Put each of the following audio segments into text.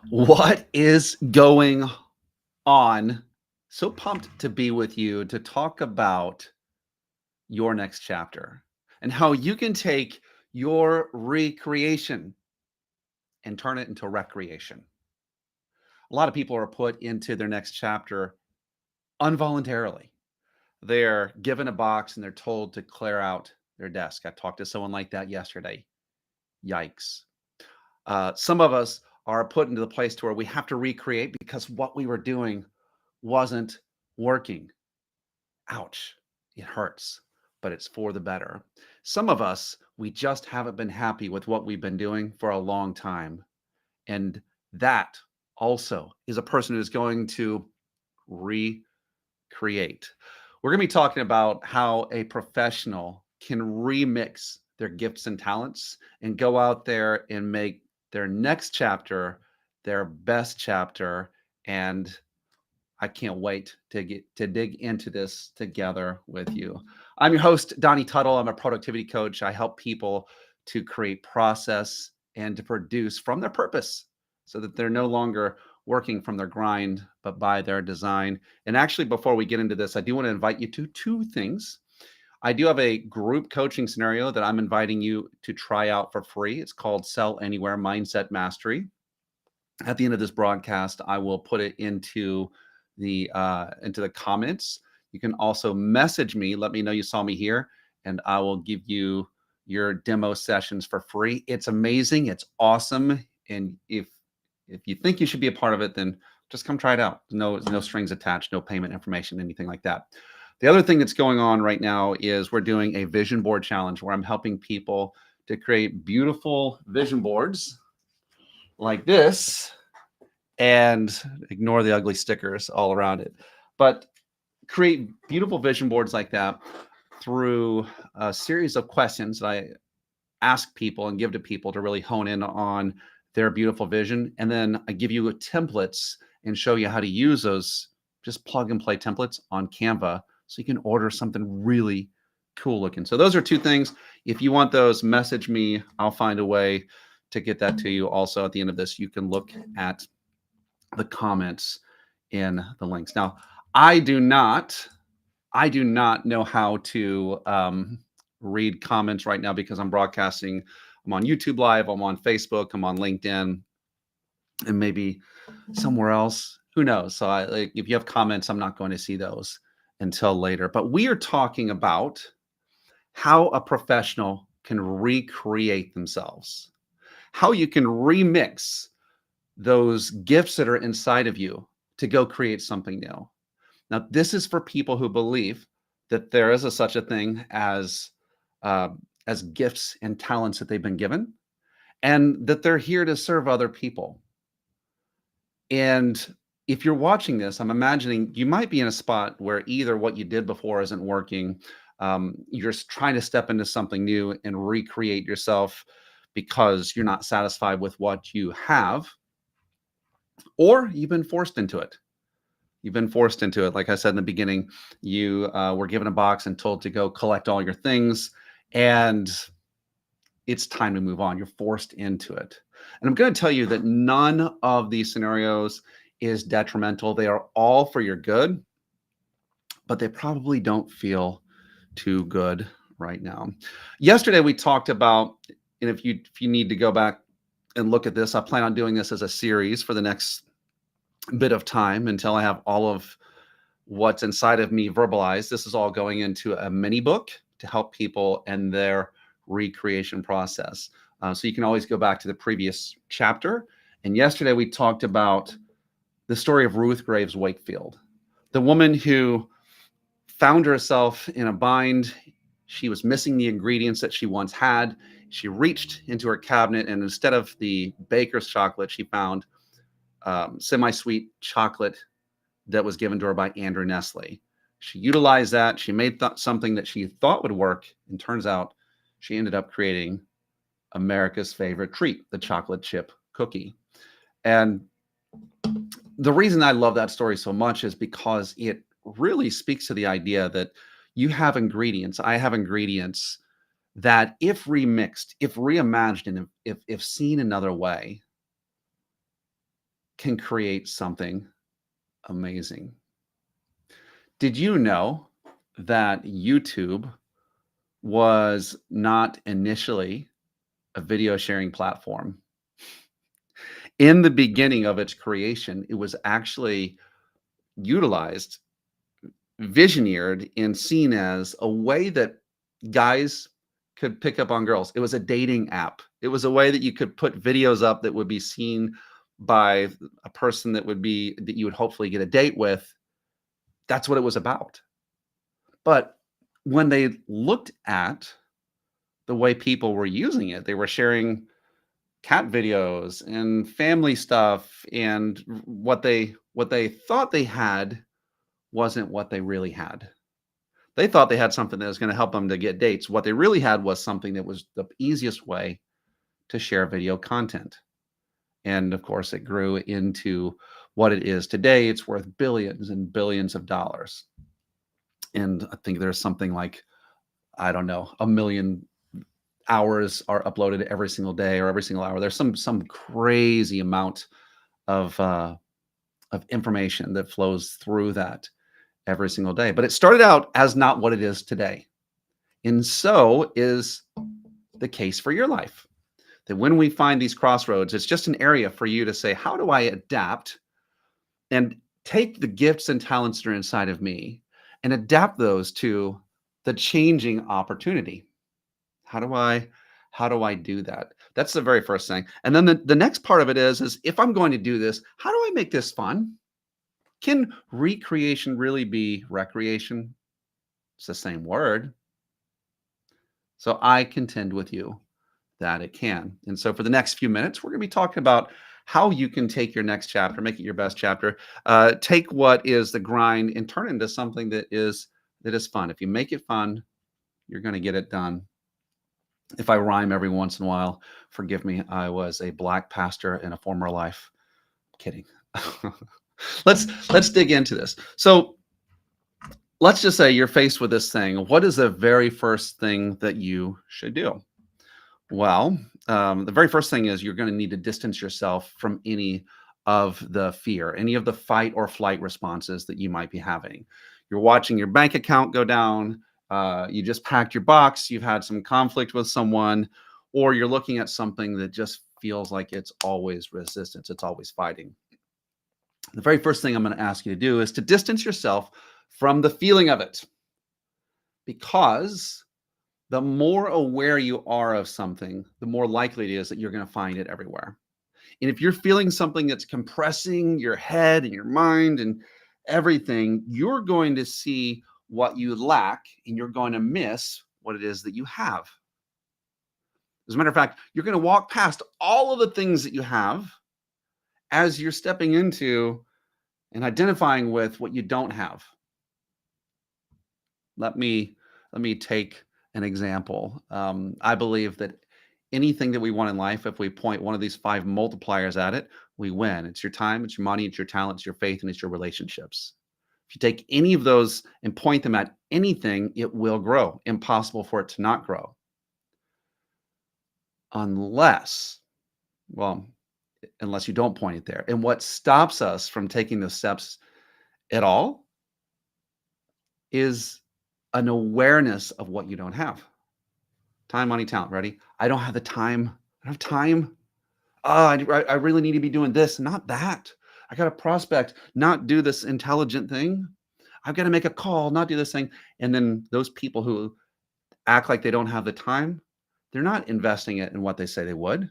What is going on? So pumped to be with you to talk about your next chapter and how you can take your recreation and turn it into recreation. A lot of people are put into their next chapter involuntarily. They're given a box and they're told to clear out their desk. I talked to someone like that yesterday. Yikes. Some of us are put into the place to where we have to recreate because what we were doing wasn't working. Ouch. It hurts, but it's for the better. Some of us, we just haven't been happy with what we've been doing for a long time. And that also is a person who's going to recreate. We're going to be talking about how a professional can remix their gifts and talents and go out there and make their next chapter their best chapter. And I can't wait to get to dig into this together with you. I'm your host, Donnie Tuttle. I'm a productivity coach. I help people to create process and to produce from their purpose so that they're no longer working from their grind, but by their design. And actually, before we get into this, I do want to invite you to two things. I do have a group coaching scenario that I'm inviting you to try out for free. It's called Sell Anywhere Mindset Mastery. At the end of this broadcast, I will put it into the comments. You can also message me, let me know you saw me here, and I will give you your demo sessions for free. It's amazing, it's awesome, and if you think you should be a part of it, then just come try it out. No strings attached, no payment information, anything like that. The other thing that's going on right now is we're doing a vision board challenge where I'm helping people to create beautiful vision boards like this and ignore the ugly stickers all around it. But create beautiful vision boards like that through a series of questions that I ask people and give to people to really hone in on their beautiful vision. And then I give you templates and show you how to use those just plug and play templates on Canva so you can order something really cool looking. So those are two things. If you want those, message me. I'll find a way to get that to you. Also, at the end of this, you can look at the comments in the links. Now, I do not, I do not know how to read comments right now because I'm broadcasting. I'm on YouTube Live. I'm on Facebook. I'm on LinkedIn, and maybe somewhere else. Who knows? So, if you have comments, I'm not going to see those until later. But we are talking about how a professional can recreate themselves, how you can remix those gifts that are inside of you to go create something new. Now, this is for people who believe that there is such a thing uh, as gifts and talents that they've been given, and that they're here to serve other people. And if you're watching this, I'm imagining you might be in a spot where either what you did before isn't working, you're just trying to step into something new and recreate yourself because you're not satisfied with what you have, or you've been forced into it. You've been forced into it. Like I said in the beginning, you were given a box and told to go collect all your things, and it's time to move on. You're forced into it. And I'm going to tell you that none of these scenarios is detrimental. They are all for your good, but they probably don't feel too good right now. Yesterday we talked about, and if you need to go back and look at this, I plan on doing this as a series for the next bit of time until I have all of what's inside of me verbalized. This is all going into a mini book to help people in their recreation process. So you can always go back to the previous chapter. And yesterday we talked about the story of Ruth Graves Wakefield, the woman who found herself in a bind. She was missing the ingredients that she once had. She reached into her cabinet, and instead of the baker's chocolate, she found semi-sweet chocolate that was given to her by Andrew Nestle. She utilized that. She made something that she thought would work, and turns out she ended up creating America's favorite treat, the chocolate chip cookie. And the reason I love that story so much is because it really speaks to the idea that you have ingredients, I have ingredients that, if remixed, if reimagined, and if seen another way, can create something amazing. Did you know that YouTube was not initially a video sharing platform? In the beginning of its creation, it was actually utilized, visioneered, and seen as a way that guys could pick up on girls. It was a dating app. It was a way that you could put videos up that would be seen by a person that you would hopefully get a date with. That's what it was about. But when they looked at the way people were using it, they were sharing cat videos and family stuff, and what they thought they had wasn't what they really had. They thought they had something that was going to help them to get dates. What they really had was something that was the easiest way to share video content. And of course, it grew into what it is today. It's worth billions and billions of dollars. And I think there's something like, I don't know, a million hours are uploaded every single day or every single hour. There's some crazy amount of information that flows through that every single day. But it started out as not what it is today. And so is the case for your life. That when we find these crossroads, it's just an area for you to say, how do I adapt and take the gifts and talents that are inside of me and adapt those to the changing opportunity? How do I do that? That's the very first thing. And then the next part of it is if I'm going to do this, how do I make this fun? Can recreation really be recreation? It's the same word. So I contend with you that it can. And so for the next few minutes, we're going to be talking about how you can take your next chapter, make it your best chapter, take what is the grind and turn it into something that is fun. If you make it fun, you're going to get it done. If I rhyme every once in a while, forgive me. I was a black pastor in a former life. Kidding. Let's dig into this. So let's just say you're faced with this thing. What is the very first thing that you should do? Well, the very first thing is you're going to need to distance yourself from any of the fear, any of the fight or flight responses that you might be having. You're watching your bank account go down. You just packed your box. You've had some conflict with someone, or you're looking at something that just feels like it's always resistance. It's always fighting. The very first thing I'm going to ask you to do is to distance yourself from the feeling of it, because the more aware you are of something, the more likely it is that you're going to find it everywhere. And if you're feeling something that's compressing your head and your mind and everything, you're going to see what you lack and you're going to miss what it is that you have. As a matter of fact, you're going to walk past all of the things that you have as you're stepping into and identifying with what you don't have. Let me take an example. I believe that anything that we want in life, if we point one of these 5 multipliers at it, we win. It's your time, it's your money, it's your talent, it's your faith, and it's your relationships. If you take any of those and point them at anything, it will grow. Impossible for it to not grow. Unless you don't point it there. And what stops us from taking those steps at all is an awareness of what you don't have. Time, money, talent. Ready? I don't have the time. I don't have time. Oh, I really need to be doing this, not that. I got to prospect, not do this intelligent thing. I've got to make a call, not do this thing. And then those people who act like they don't have the time, they're not investing it in what they say they would.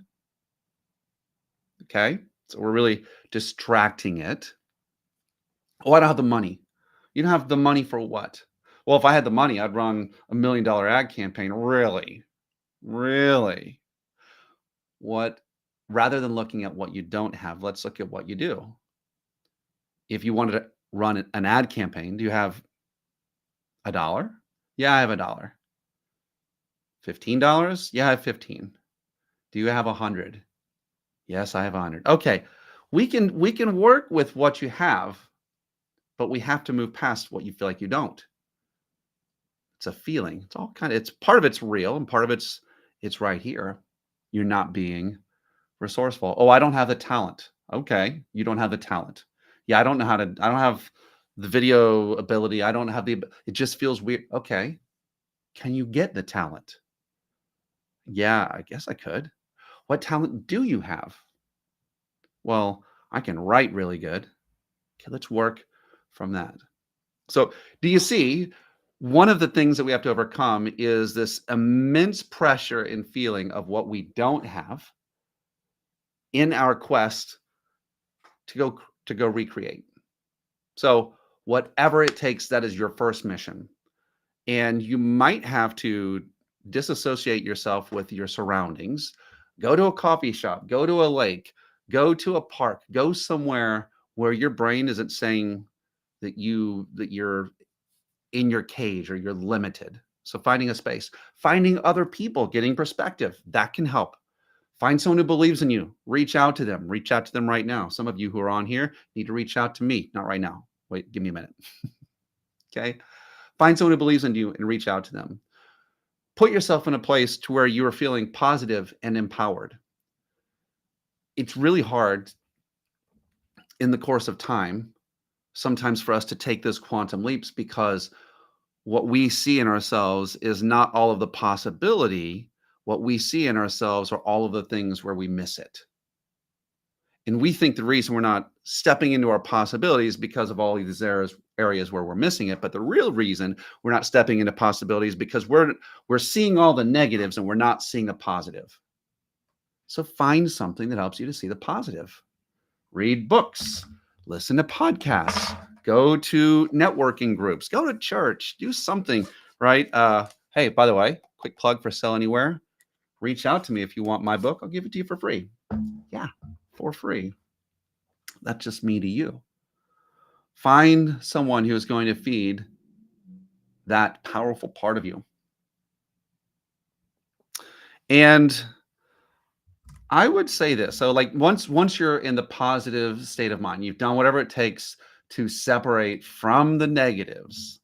Okay? So we're really distracting it. Oh, I don't have the money. You don't have the money for what? Well, if I had the money, I'd run $1 million ad campaign. Really? Really? What, rather than looking at what you don't have, let's look at what you do. If you wanted to run an ad campaign, do you have $1? Yeah, I have $1. $15? Yeah, I have 15. Do you have 100? Yes, I have 100. Okay. We can work with what you have, but we have to move past what you feel like you don't. It's a feeling. It's part of it's real and part of it's right here. You're not being resourceful. Oh, I don't have the talent. Okay, you don't have the talent. Yeah, I don't have the video ability. I don't have it just feels weird. Okay, can you get the talent? Yeah, I guess I could. What talent do you have? Well, I can write really good. Okay, let's work from that. So, do you see one of the things that we have to overcome is this immense pressure and feeling of what we don't have in our quest to go recreate. So, whatever it takes, that is your first mission. And you might have to disassociate yourself with your surroundings. Go to a coffee shop, go to a lake, go to a park, go somewhere where your brain isn't saying that you're in your cage or you're limited. So finding a space, finding other people, getting perspective, that can help. Find someone who believes in you. Reach out to them. Reach out to them right now. Some of you who are on here need to reach out to me. Not right now. Wait, give me a minute. Okay. Find someone who believes in you and reach out to them. Put yourself in a place to where you are feeling positive and empowered. It's really hard in the course of time, sometimes for us to take those quantum leaps because what we see in ourselves is not all of the possibility. What we see in ourselves are all of the things where we miss it. And we think the reason we're not stepping into our possibilities because of all of these areas where we're missing it. But the real reason we're not stepping into possibilities because we're seeing all the negatives and we're not seeing the positive. So find something that helps you to see the positive. Read books, listen to podcasts, go to networking groups, go to church, do something, right? Hey, by the way, quick plug for Sell Anywhere. Reach out to me if you want my book. I'll give it to you for free. Yeah, for free. That's just me to you. Find someone who is going to feed that powerful part of you. And I would say this. So like once you're in the positive state of mind, you've done whatever it takes to separate from the negatives.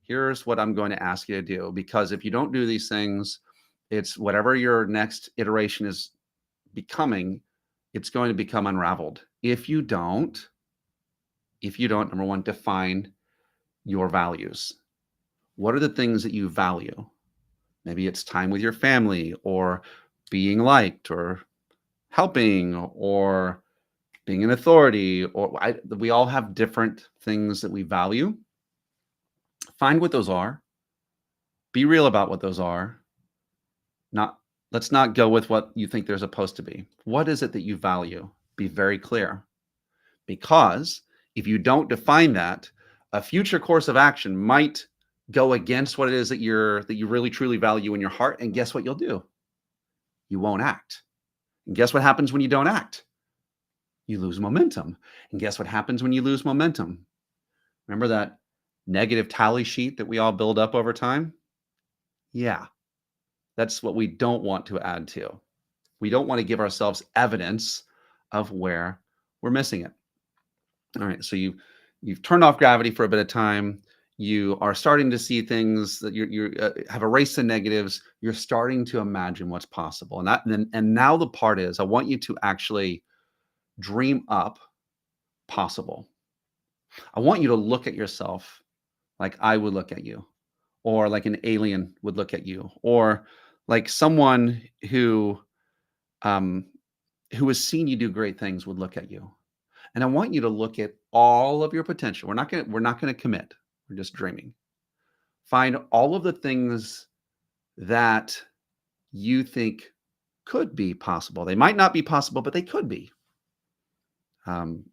Here's what I'm going to ask you to do, because if you don't do these things, it's whatever your next iteration is becoming, it's going to become unraveled. If you don't, number one, define your values. What are the things that you value? Maybe it's time with your family, or being liked, or helping, or being an authority, or we all have different things that we value. Find what those are. Be real about what those are. Not Let's not go with what you think they're supposed to be. What is it that you value? Be very clear. Because if you don't define that, a future course of action might go against what it is that you really truly value in your heart. And guess what you'll do? You won't act. And guess what happens when you don't act? You lose momentum. And guess what happens when you lose momentum? Remember that negative tally sheet that we all build up over time? Yeah, that's what we don't want to add to. We don't want to give ourselves evidence of where we're missing it. All right, so you've turned off gravity for a bit of time. You are starting to see things that you have erased the negatives. You're starting to imagine what's possible, and now the part is I want you to actually dream up possible. I want you to look at yourself like I would look at you, or like an alien would look at you, or like someone um, who has seen you do great things would look at you. And I want you to look at all of your potential. We're not gonna commit. We're just dreaming. Find all of the things that you think could be possible. They might not be possible, but they could be.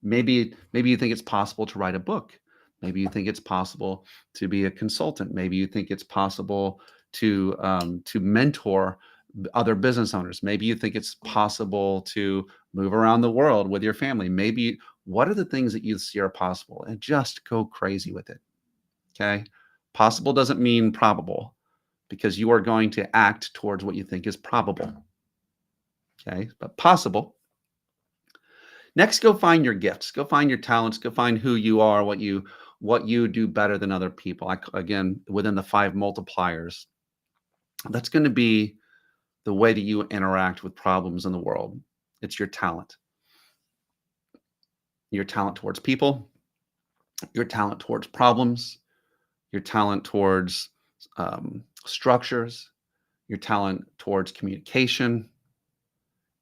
Maybe you think it's possible to write a book. Maybe you think it's possible to be a consultant. Maybe you think it's possible to mentor other business owners. Maybe you think it's possible to move around the world with your family. Maybe what are the things that you see are possible, and just go crazy with it. Okay, possible doesn't mean probable, because you are going to act towards what you think is probable. Okay, but possible. Next, go find your gifts, go find your talents, go find who you are, what you do better than other people. Again, within the 5 multipliers, that's going to be the way that you interact with problems in the world. It's your talent. your talent towards people, your talent towards problems, your talent towards structures, your talent towards communication.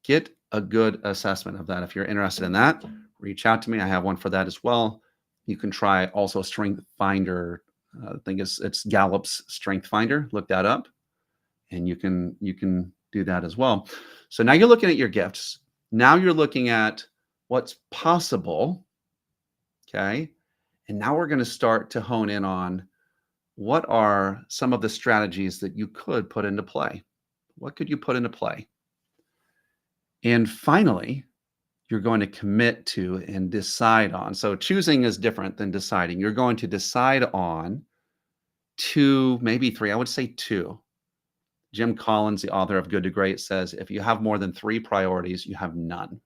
Get a good assessment of that. If you're interested in that, reach out to me. I have one for that as well. You can try also Strength Finder. I think it's Gallup's Strength Finder. Look that up, and you can do that as well. So now you're looking at your gifts. Now you're looking at what's possible. Okay. And now we're going to start to hone in on what are some of the strategies that you could put into play. What could you put into play? And finally, you're going to commit to and decide on. So choosing is different than deciding. You're going to decide on two, maybe three, I would say two. Jim Collins, the author of Good to Great, says if you have more than three priorities, you have none.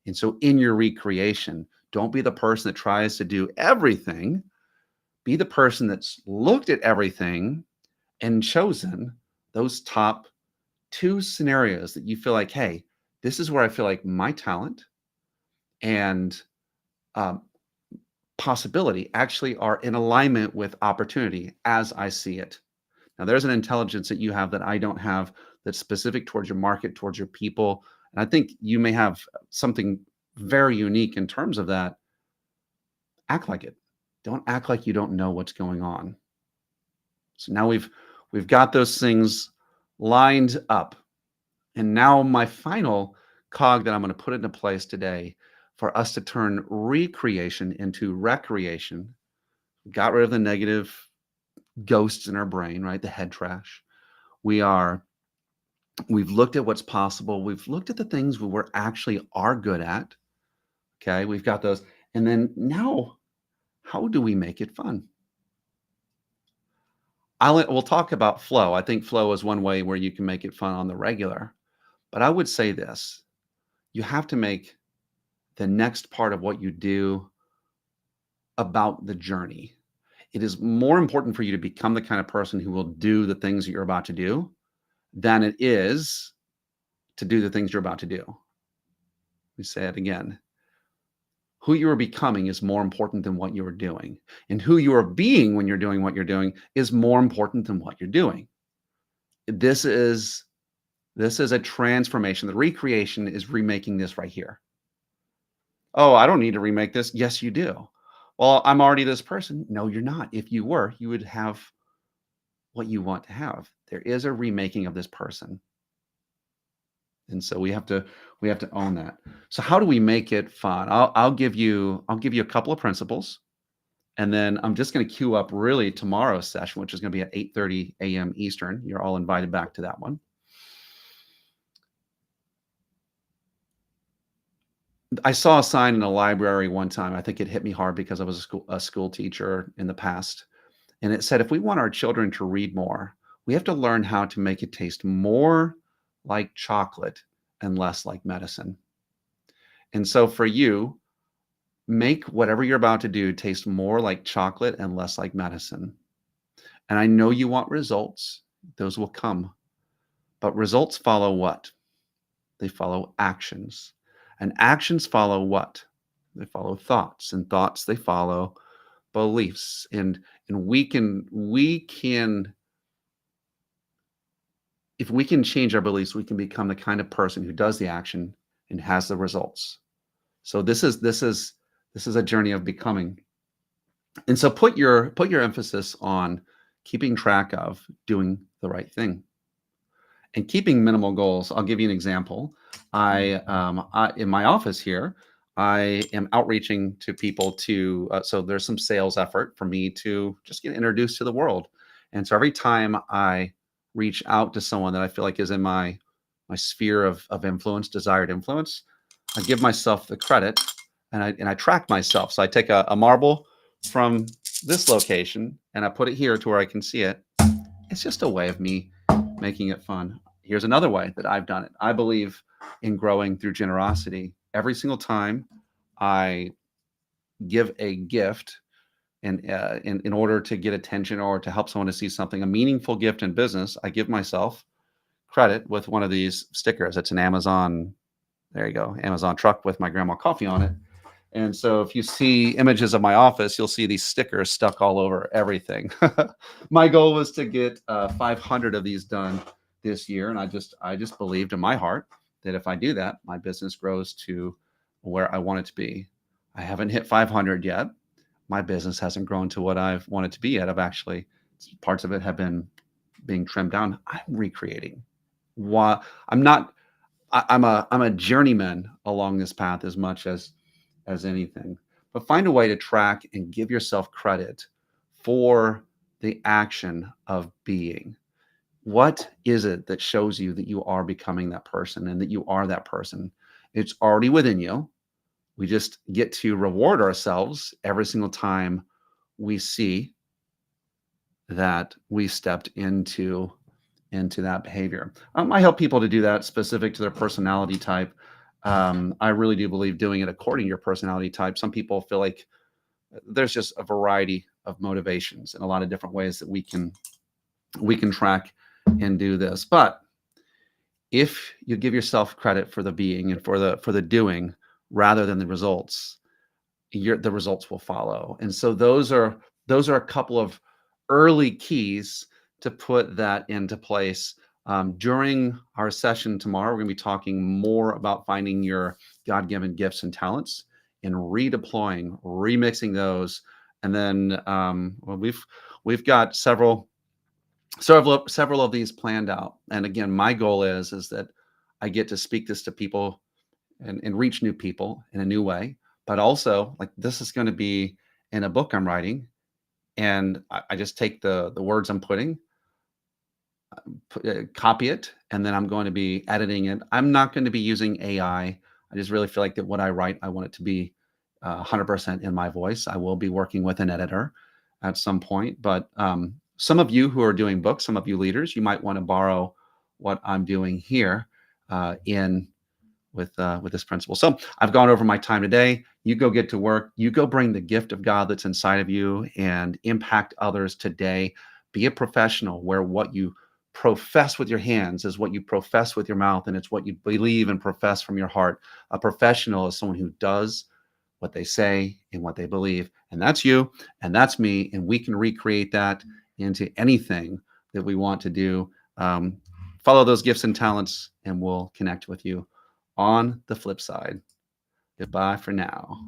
And so in your recreation, don't be the person that tries to do everything. Be the person that's looked at everything and chosen those top two scenarios that you feel like, hey, this is where I feel like my talent and um, possibility actually are in alignment with opportunity as I see it. Now, there's an intelligence that you have that I don't have that's specific towards your market, towards your people. And I think you may have something very unique in terms of that. Act like it. Don't act like you don't know what's going on. So now we've got those things lined up. And now my final cog that I'm going to put into place today for us to turn recreation into recreation, got rid of the negative ghosts in our brain, right? The head trash. We've looked at what's possible. We've looked at the things we were actually are good at. Okay. We've got those. And then now, how do we make it fun? We'll talk about flow. I think flow is one way where you can make it fun on the regular. But I would say this, you have to make the next part of what you do about the journey. It is more important for you to become the kind of person who will do the things that you're about to do than it is to do the things you're about to do. Let me say it again. Who you are becoming is more important than what you are doing. And who you are being when you're doing what you're doing is more important than what you're doing. This is a transformation. The recreation is remaking this right here. Oh, I don't need to remake this. Yes, you do. Well, I'm already this person. No, you're not. If you were, you would have what you want to have. There is a remaking of this person. And so we have to own that. So how do we make it fun? I'll give you a couple of principles, and then I'm just going to queue up really tomorrow's session, which is going to be at 8:30 a.m. Eastern. You're all invited back to that one. I saw a sign in a library one time. I think it hit me hard because I was a school teacher in the past. And it said, if we want our children to read more, we have to learn how to make it taste more like chocolate and less like medicine. And so for you, make whatever you're about to do taste more like chocolate and less like medicine. And I know you want results, those will come. But results follow what? They follow actions. And actions follow what? They follow thoughts, and thoughts they follow beliefs. And we can if we can change our beliefs, we can become the kind of person who does the action and has the results. So this is a journey of becoming. And so put your emphasis on keeping track of doing the right thing and keeping minimal goals. I'll give you an example. I in my office here, I am outreaching to people to so there's some sales effort for me to just get introduced to the world. And so every time I reach out to someone that I feel like is in my sphere of influence, desired influence, I give myself the credit, and I track myself. So I take a marble from this location and I put it here to where I can see it. It's just a way of me making it fun. Here's another way that I've done it. I believe in growing through generosity. Every single time I give a gift, and in order to get attention or to help someone to see something, a meaningful gift in business, I give myself credit with one of these stickers. It's an Amazon, there you go, Amazon truck with my grandma coffee on it. And so if you see images of my office, you'll see these stickers stuck all over everything. My goal was to get 500 of these done this year, and I just believed in my heart that if I do that, my business grows to where I want it to be. I haven't hit 500 yet. My business hasn't grown to what I've wanted to be yet. I've actually parts of it have been being trimmed down. I'm recreating. Why I'm not I'm a journeyman along this path as much as anything. But find a way to track and give yourself credit for the action of being. What is it that shows you that you are becoming that person and that you are that person? It's already within you. We just get to reward ourselves every single time we see that we stepped into that behavior. I help people to do that specific to their personality type. I really do believe doing it according to your personality type. Some people feel like there's just a variety of motivations and a lot of different ways that we can track and do this. But if you give yourself credit for the being and for the doing rather than the results, the results will follow. And so those are a couple of early keys to put that into place. During our session tomorrow, we're going to be talking more about finding your God-given gifts and talents and redeploying, remixing those. And then well, we've got several of these planned out. And again, my goal is that I get to speak this to people and reach new people in a new way. But also, like, this is going to be in a book I'm writing, and I just take the words I'm putting, copy it, and then I'm going to be editing it. I'm not going to be using AI. I just really feel like that what I write, I want it to be 100% in my voice. I will be working with an editor at some point, but some of you who are doing books, some of you leaders, you might want to borrow what I'm doing here in with this principle. So I've gone over my time today. You go get to work. You go bring the gift of God that's inside of you and impact others today. Be a professional where what you profess with your hands is what you profess with your mouth, and it's what you believe and profess from your heart. A professional is someone who does what they say and what they believe. And that's you, and that's me. And we can recreate that into anything that we want to do. Follow those gifts and talents, and we'll connect with you on the flip side. Goodbye for now.